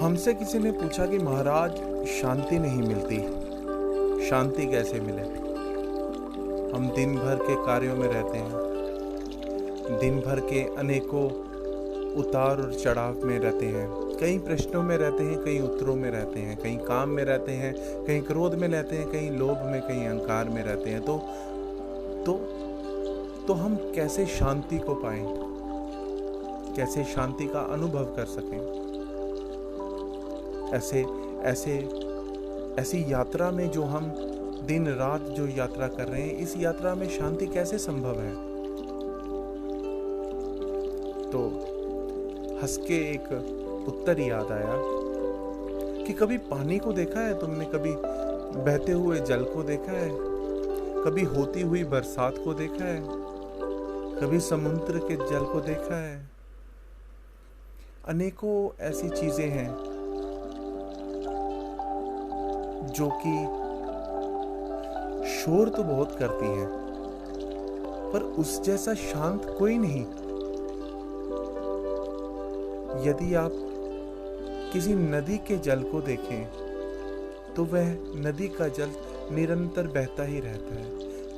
हमसे किसी ने पूछा कि महाराज, शांति नहीं मिलती, शांति कैसे मिले। हम दिन भर के कार्यों में रहते हैं, दिन भर के अनेकों उतार और चढ़ाव में रहते हैं, कई प्रश्नों में रहते हैं, कई उत्तरों में रहते हैं, कहीं काम में रहते हैं, कहीं क्रोध में रहते हैं, कहीं लोभ में, कहीं अहंकार में रहते हैं। तो हम कैसे शांति को पाएं, कैसे शांति का अनुभव कर सकें। ऐसी यात्रा में जो हम दिन रात जो यात्रा कर रहे हैं, इस यात्रा में शांति कैसे संभव है। तो हंस के एक उत्तर याद आया कि कभी पानी को देखा है तुमने, कभी बहते हुए जल को देखा है, कभी होती हुई बरसात को देखा है, कभी समुद्र के जल को देखा है। अनेकों ऐसी चीजें हैं जो कि शोर तो बहुत करती हैं, पर उस जैसा शांत कोई नहीं। यदि आप किसी नदी के जल को देखें तो वह नदी का जल निरंतर बहता ही रहता है,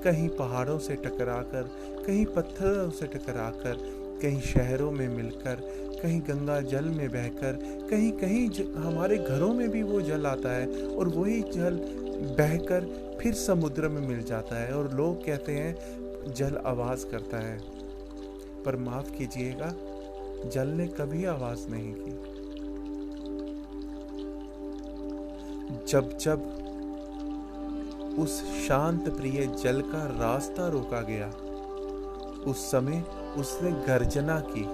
कहीं पहाड़ों से टकराकर, कहीं पत्थरों से टकराकर, कहीं शहरों में मिलकर, कहीं गंगा जल में बहकर, कहीं कहीं हमारे घरों में भी वो जल आता है और वही जल बहकर फिर समुद्र में मिल जाता है। और लोग कहते हैं जल आवाज करता है, पर माफ कीजिएगा, जल ने कभी आवाज नहीं की। जब उस शांत प्रिय जल का रास्ता रोका गया, उस समय उसने गर्जना की।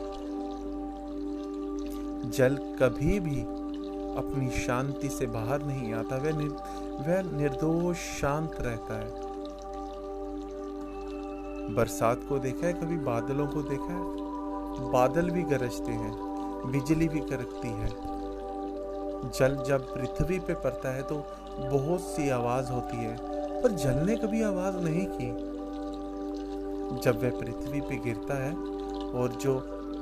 जल कभी भी अपनी शांति से बाहर नहीं आता, वह निर्दोष शांत रहता है। बरसात को देखा है, कभी बादलों को देखा है, बादल भी गरजते हैं, बिजली भी कड़कती है। जल जब पृथ्वी पे पड़ता है तो बहुत सी आवाज होती है, पर जल ने कभी आवाज नहीं की। जब वह पृथ्वी पे गिरता है और जो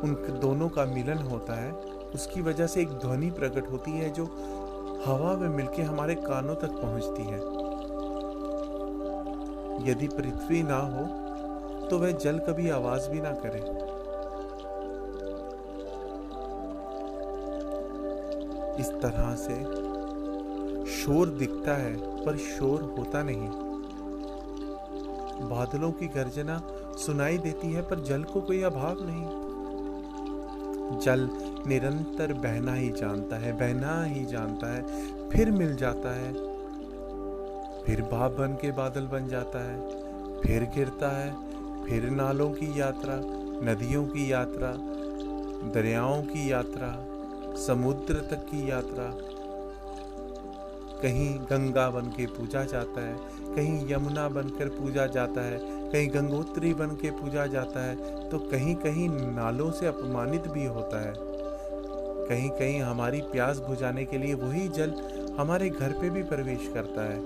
उन दोनों का मिलन होता है, उसकी वजह से एक ध्वनि प्रकट होती है जो हवा में मिलके हमारे कानों तक पहुंचती है। यदि पृथ्वी ना हो तो वह जल कभी आवाज भी ना करे। इस तरह से शोर दिखता है पर शोर होता नहीं। बादलों की गर्जना सुनाई देती है पर जल को कोई अभाव नहीं। जल निरंतर बहना ही जानता है, बहना ही जानता है, फिर मिल जाता है, फिर भाप बन के बादल बन जाता है, फिर गिरता है, फिर नालों की यात्रा, नदियों की यात्रा, दरियाओं की यात्रा, समुद्र तक की यात्रा। कहीं गंगा बन के पूजा जाता है, कहीं यमुना बनकर पूजा जाता है, कहीं गंगोत्री बन के पूजा जाता है, तो कहीं कहीं नालों से अपमानित भी होता है। कहीं कहीं हमारी प्यास बुझाने के लिए वही जल हमारे घर पे भी प्रवेश करता है,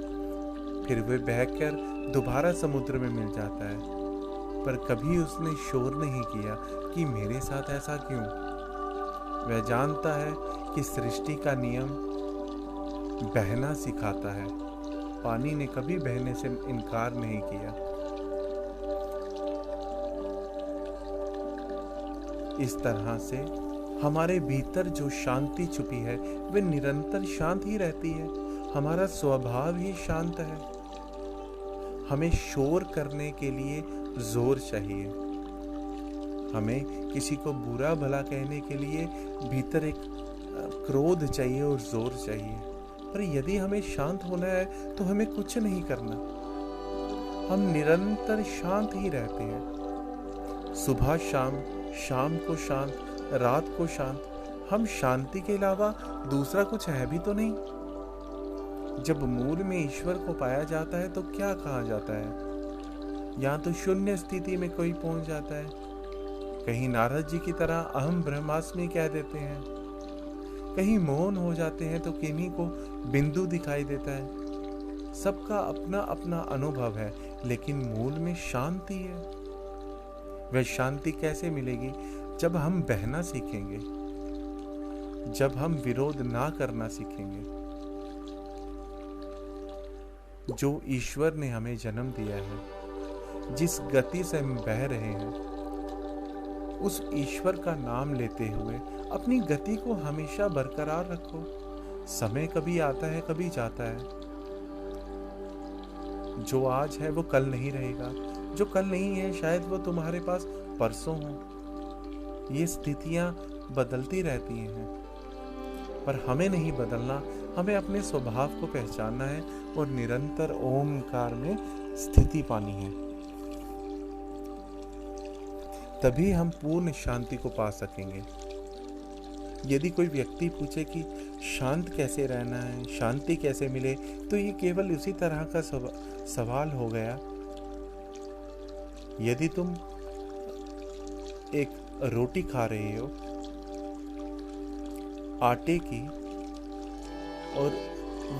फिर वह बहकर दोबारा समुद्र में मिल जाता है। पर कभी उसने शोर नहीं किया कि मेरे साथ ऐसा क्यों। वह जानता है कि सृष्टि का नियम बहना सिखाता है। पानी ने कभी बहने से इनकार नहीं किया। इस तरह से हमारे भीतर जो शांति छुपी है वह निरंतर शांत ही रहती है। हमारा स्वभाव ही शांत है। हमें शोर करने के लिए जोर चाहिए, हमें किसी को बुरा भला कहने के लिए भीतर एक क्रोध चाहिए और जोर चाहिए। पर यदि हमें शांत होना है तो हमें कुछ नहीं करना, हम निरंतर शांत ही रहते हैं। सुबह शाम, शाम को शांत, रात को शांत। हम शांति के अलावा दूसरा कुछ है भी तो नहीं। जब मूल में ईश्वर को पाया जाता है तो क्या कहा जाता है, या तो शून्य स्थिति में कोई पहुंच जाता है, कहीं नारद जी की तरह अहम ब्रह्मास्मि कह देते हैं, कहीं मौन हो जाते हैं तो किन्हीं को बिंदु दिखाई देता है। सबका अपना अपना अनुभव है, लेकिन मूल में शांति है। वह शांति कैसे मिलेगी? जब हम बहना सीखेंगे, जब हम विरोध ना करना सीखेंगे। जो ईश्वर ने हमें जन्म दिया है, जिस गति से हम बह रहे हैं, उस ईश्वर का नाम लेते हुए अपनी गति को हमेशा बरकरार रखो। समय कभी आता है, कभी जाता है। जो आज है वो कल नहीं रहेगा, जो कल नहीं है शायद वो तुम्हारे पास परसों हो। ये स्थितियां बदलती रहती हैं, पर हमें नहीं बदलना, हमें अपने स्वभाव को पहचानना है और निरंतर ओमकार में स्थिति पानी है। तभी हम पूर्ण शांति को पा सकेंगे। यदि कोई व्यक्ति पूछे कि शांत कैसे रहना है, शांति कैसे मिले, तो ये केवल उसी तरह का सवाल हो गया। यदि तुम एक रोटी खा रहे हो आटे की, और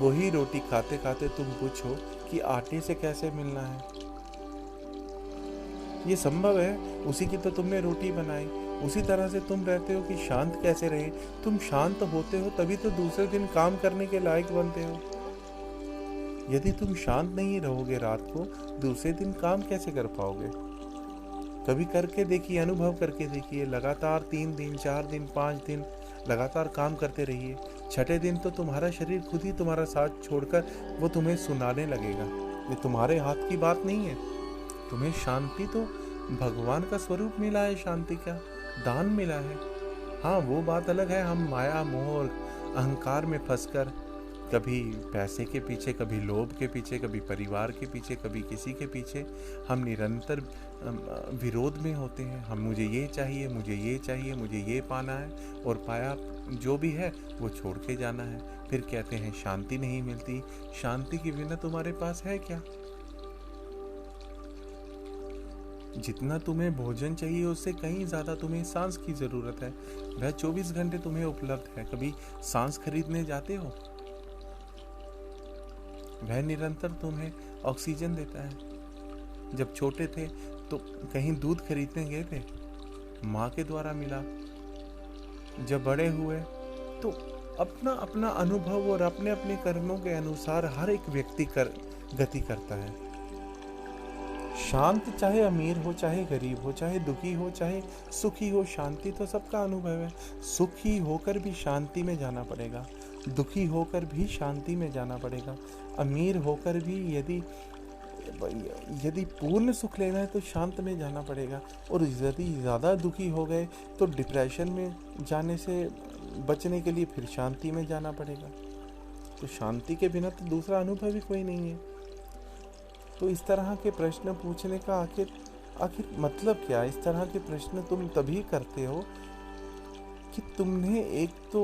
वही रोटी खाते खाते तुम पूछो कि आटे से कैसे मिलना है, ये संभव है? उसी की तो तुमने रोटी बनाई। उसी तरह से तुम रहते हो कि शांत कैसे रहे। तुम शांत होते हो तभी तो दूसरे दिन काम करने के लायक बनते हो। यदि तुम शांत नहीं रहोगे रात को, दूसरे दिन काम कैसे कर पाओगे? कभी करके देखिए, अनुभव करके देखिए। लगातार 3 दिन, 4 दिन, 5 दिन लगातार काम करते रहिए। छठे दिन तो तुम्हारा शरीर खुद ही तुम्हारा साथ छोड़कर वो तुम्हें सुनाने लगेगा। ये तुम्हारे हाथ की बात नहीं है। तुम्हें शांति तो भगवान का स्वरूप मिला है, शांति का दान मिला है। हाँ, वो बात अलग है, हम माया, मोह और अहंकार में फंसकर कभी पैसे के पीछे, कभी लोभ के पीछे, कभी परिवार के पीछे, कभी किसी के पीछे हम निरंतर विरोध में होते हैं। हम मुझे ये चाहिए, मुझे ये चाहिए, मुझे ये पाना है, और पाया जो भी है वो छोड़ के जाना है। फिर कहते हैं शांति नहीं मिलती। शांति के बिना तुम्हारे पास है क्या? जितना तुम्हें भोजन चाहिए उससे कहीं ज़्यादा तुम्हें सांस की ज़रूरत है। वह 24 घंटे तुम्हें उपलब्ध है। कभी सांस खरीदने जाते हो? वह निरंतर तुम्हें ऑक्सीजन देता है। जब छोटे थे तो कहीं दूध खरीदने गए थे, माँ के द्वारा मिला। जब बड़े हुए तो अपना अपना अनुभव और अपने अपने कर्मों के अनुसार हर एक व्यक्ति गति करता है। शांत चाहे अमीर हो, चाहे गरीब हो, चाहे दुखी हो, चाहे सुखी हो, शांति तो सबका अनुभव है। सुखी होकर भी शांति में जाना पड़ेगा, दुखी होकर भी शांति में जाना पड़ेगा। अमीर होकर भी यदि पूर्ण सुख लेना है तो शांत में जाना पड़ेगा। और यदि ज़्यादा दुखी हो गए तो डिप्रेशन में जाने से बचने के लिए फिर शांति में जाना पड़ेगा। तो शांति के बिना तो दूसरा अनुभव ही कोई नहीं है। तो इस तरह के प्रश्न पूछने का आखिर मतलब क्या? इस तरह के प्रश्न तुम तभी करते हो कि तुमने एक तो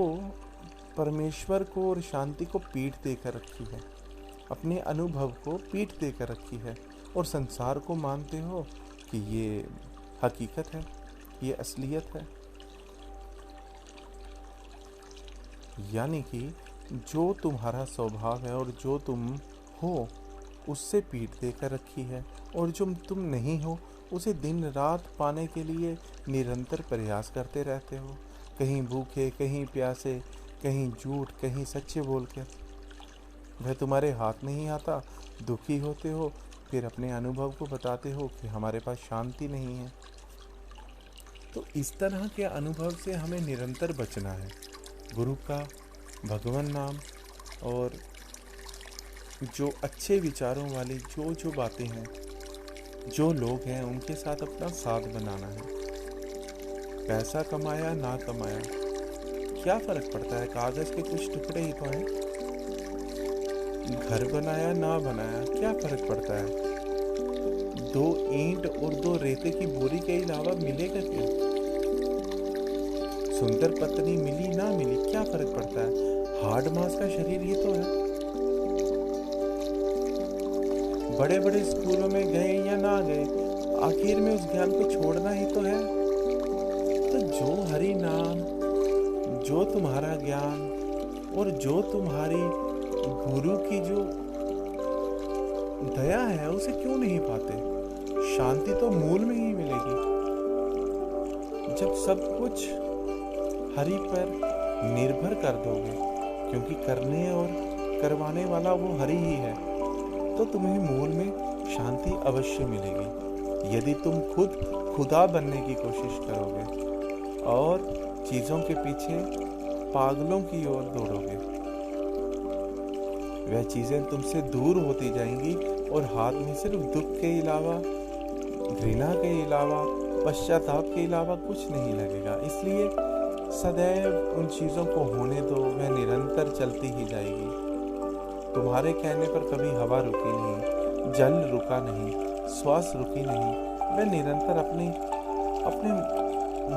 परमेश्वर को और शांति को पीठ देकर रखी है, अपने अनुभव को पीठ देकर रखी है, और संसार को मानते हो कि ये हकीकत है, ये असलियत है। यानी कि जो तुम्हारा स्वभाव है और जो तुम हो उससे पीठ देकर रखी है, और जो तुम नहीं हो उसे दिन रात पाने के लिए निरंतर प्रयास करते रहते हो। कहीं भूखे, कहीं प्यासे, कहीं झूठ, कहीं सच्चे बोलकर। वह तुम्हारे हाथ नहीं आता। दुखी होते हो, फिर अपने अनुभव को बताते हो कि हमारे पास शांति नहीं है। तो इस तरह के अनुभव से हमें निरंतर बचना है। गुरु का, भगवान नाम और जो अच्छे विचारों वाली जो बातें हैं, जो लोग हैं, उनके साथ अपना साथ बनाना है। पैसा कमाया ना कमाया क्या फर्क पड़ता है? कागज के कुछ टुकड़े ही तो हैं। घर बनाया ना बनाया क्या फर्क पड़ता है? 2 ईंट और 2 रेते की बोरी के अलावा मिलेगा क्या? सुंदर पत्नी मिली ना मिली क्या फर्क पड़ता है? हार्ड मांस का शरीर ही तो है। बड़े बड़े स्कूलों में गए या ना गए, आखिर में उस ज्ञान को छोड़ना ही तो है। तो जो हरि नाम, जो तुम्हारा ज्ञान और जो तुम्हारी गुरु की जो दया है, उसे क्यों नहीं पाते? शांति तो मूल में ही मिलेगी। जब सब कुछ हरि पर निर्भर कर दोगे, क्योंकि करने और करवाने वाला वो हरि ही है, तो तुम्हें मूल में शांति अवश्य मिलेगी। यदि तुम खुद खुदा बनने की कोशिश करोगे और चीज़ों के पीछे पागलों की ओर दौड़ोगे, वह चीज़ें तुमसे दूर होती जाएंगी और हाथ में सिर्फ दुख के अलावा, घृणा के अलावा, पश्चाताप के अलावा कुछ नहीं लगेगा। इसलिए सदैव उन चीज़ों को होने दो, वह निरंतर चलती ही जाएगी। तुम्हारे कहने पर कभी हवा रुकी नहीं, जल रुका नहीं, श्वास रुकी नहीं, वह निरंतर अपने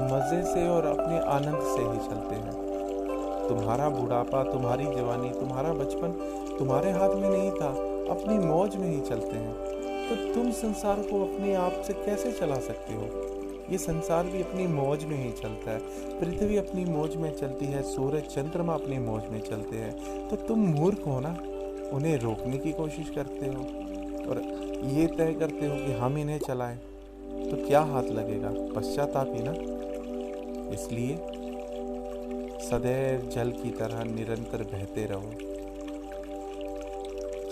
मज़े से और अपने आनंद से ही चलते हैं। तुम्हारा बुढ़ापा, तुम्हारी जवानी, तुम्हारा बचपन तुम्हारे हाथ में नहीं था, अपनी मौज में ही चलते हैं। तो तुम संसार को अपने आप से कैसे चला सकते हो? ये संसार भी अपनी मौज में ही चलता है, पृथ्वी अपनी मौज में चलती है, सूरज चंद्रमा अपनी मौज में चलते हैं। तो तुम मूर्ख हो ना, उन्हें रोकने की कोशिश करते हो और ये तय करते हो कि हम इन्हें चलाएं, तो क्या हाथ लगेगा? पश्चाताप ही ना। इसलिए सदैव जल की तरह निरंतर बहते रहो,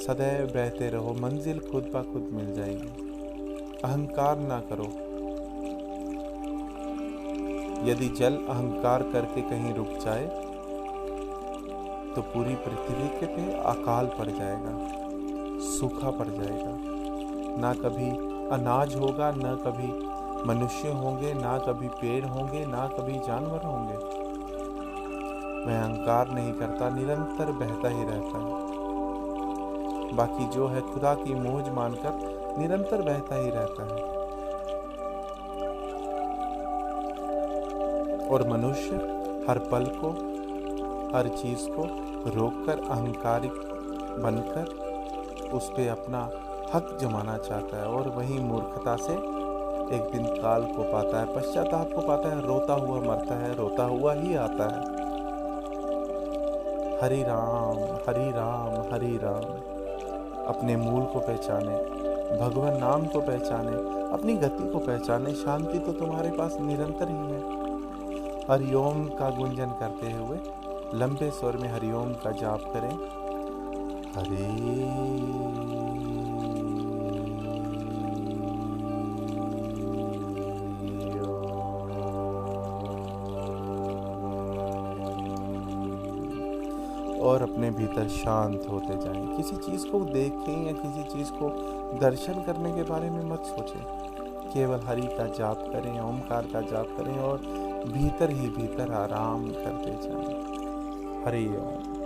सदैव बहते रहो, मंजिल खुद ब खुद मिल जाएगी। अहंकार ना करो। यदि जल अहंकार करके कहीं रुक जाए तो पूरी पृथ्वी के पे अकाल पड़ जाएगा, सूखा पड़ जाएगा। ना कभी अनाज होगा, ना कभी मनुष्य होंगे, ना कभी पेड़ होंगे, ना कभी जानवर होंगे। वह अहंकार नहीं करता, निरंतर बहता ही रहता है। बाकी जो है खुदा की मौज मानकर निरंतर बहता ही रहता है। और मनुष्य हर पल को, हर चीज को रोककर अहंकारिक बनकर उस पे अपना हक जमाना चाहता है, और वही मूर्खता से एक दिन काल को पाता है, पश्चाताप को पाता है, रोता हुआ मरता है, रोता हुआ ही आता है। हरि राम हरि राम हरि राम। अपने मूल को पहचाने, भगवान नाम को पहचाने, अपनी गति को पहचाने। शांति तो तुम्हारे पास निरंतर ही है। हरिओम का गुंजन करते हुए लंबे स्वर में हरिओम का जाप करें। हरि और अपने भीतर शांत होते जाएं। किसी चीज़ को देखें या किसी चीज़ को दर्शन करने के बारे में मत सोचें। केवल हरि का जाप करें, ओमकार का जाप करें और भीतर ही भीतर आराम करते जाएं। हरि ओम।